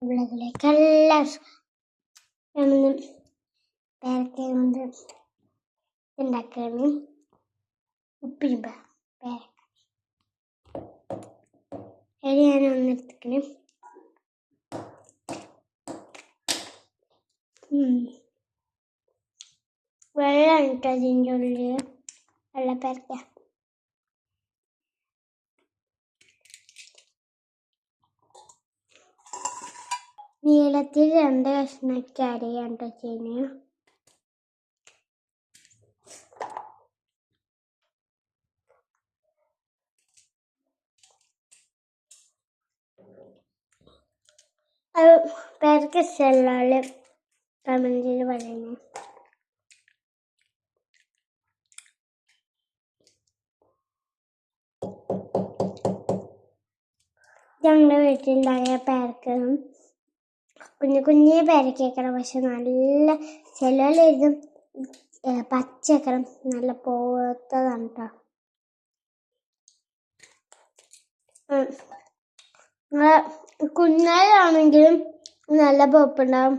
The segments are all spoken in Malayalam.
ഉള്ളതിലേക്കെല്ലാം പേരക്ക കൊണ്ട് ഉണ്ടാക്കുകയാണ് ഉപ്പിന് പേരക്ക. അതിൽ ഞാൻ ഒന്നെടുത്തിക്കണ്. വെള്ളം ഇട്ടോ അതിൻ്റെ ഉള്ളിൽ വെള്ളപ്പേരക്ക. നീളത്തിൽ 2 കഷ്ണമൊക്കെ അരിയാൻ കേട്ടോ ചെയ്യുന്നത്. അത് പേരക്ക ഇഷ്ടമുള്ള കമന്റിൽ പറയുന്നു. ഞങ്ങളുടെ വീട്ടിലുണ്ടായ പേരക്കകളും കുഞ്ഞു പേരക്കേക്കണം. പക്ഷെ നല്ല ചിലവരെഴുതും പച്ചക്കരം നല്ല പോത്തതാണ് കേട്ടോ. കുഞ്ഞാണെങ്കിലും നല്ല പോപ്പുണ്ടാവും.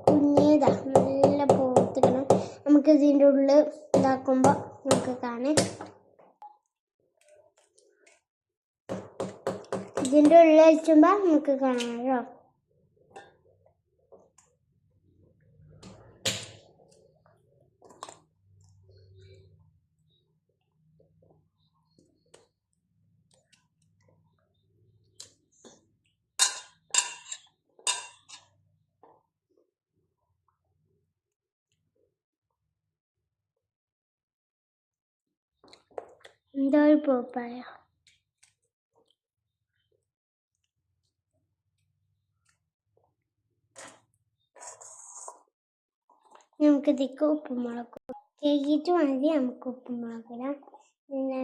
കുഞ്ഞേതാ നല്ല പോത്തിക്കണം. നമുക്ക് ഇതിൻ്റെ ഉള്ളിൽ ഇതാക്കുമ്പോൾ നമുക്ക് കാണാം. ഇതിൻ്റെ ഉള്ളിൽ വെച്ചുമ്പോൾ നമുക്ക് കാണാമല്ലോ. എന്തോ ഒരു പോപ്പായ. നമുക്കിതിക്ക് ഉപ്പുമുളക് കേക്കിയിട്ട് മതി. നമുക്ക് ഉപ്പുമുളക് ഇടാം. പിന്നെ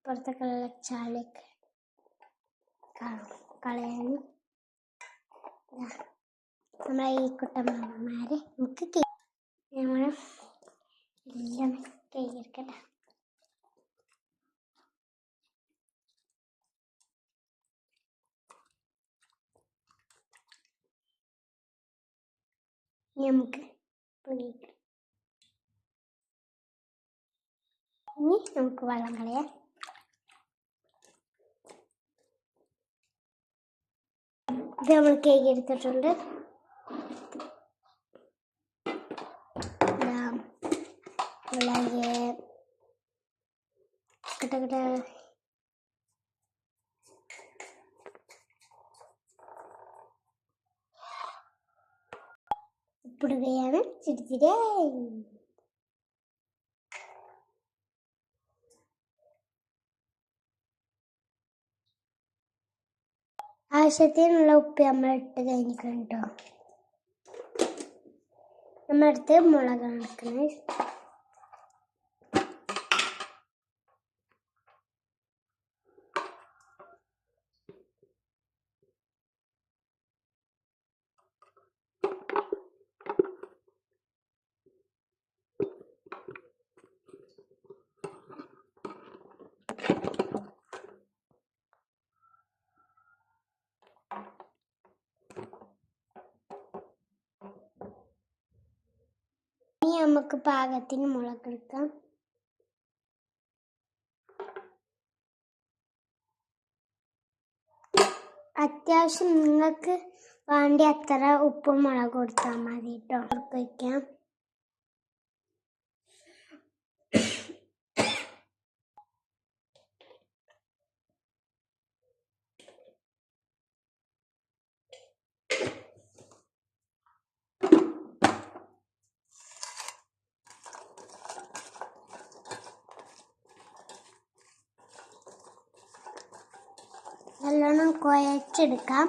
പുറത്തേക്കുള്ള ചാലൊക്കെ കളയാൻ നമ്മളെ ഈ കുട്ടന്മാരെ നമുക്ക് നമ്മൾ എല്ലാം കൈയെടുക്കട്ടെ. നമുക്ക് ഇനി നമുക്ക് വെള്ളം കളയാം. ഇത് നമ്മൾ കേക്ക് എടുത്തിട്ടുണ്ട്. ഉപ്പിടുകയാണ്. ചിരിച്ചിരി ആവശ്യത്തിനുള്ള ഉപ്പ് നമ്മൾ ഇട്ട് കഴിഞ്ഞിട്ടുണ്ട് കേട്ടോ. നമ്മളടുത്ത് മുളകാണ് എടുക്കുന്നത്. ഇനി നമുക്ക് പാകത്തിന് മുളക് എടുക്കാം. അത്യാവശ്യം നിങ്ങൾക്ക് വേണ്ടി അത്ര ഉപ്പും മുളക് കൊടുത്താൽ മതി കേട്ടോ. വയ്ക്കാം. നല്ലോണം കുഴച്ചെടുക്കാം.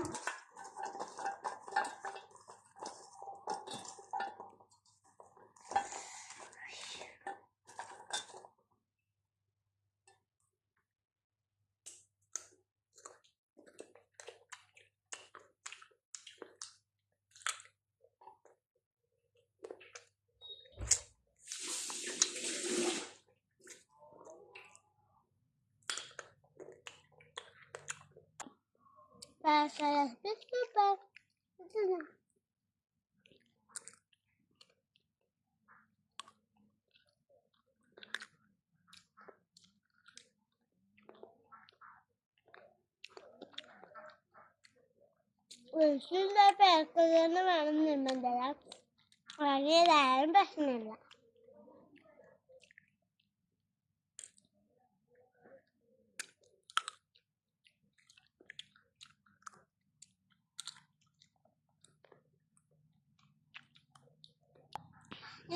super. ഉൾക്കുള്ള പേർക്കൊന്ന് വേണം നിർബന്ധം വാങ്ങിയതായാലും പ്രശ്നമില്ല.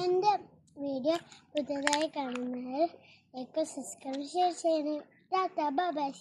എൻ്റെ വീഡിയോ പുതുതായി കാണുന്നവർ സബ്സ്ക്രൈബ് ചെയ്യണം. Tata bye bye.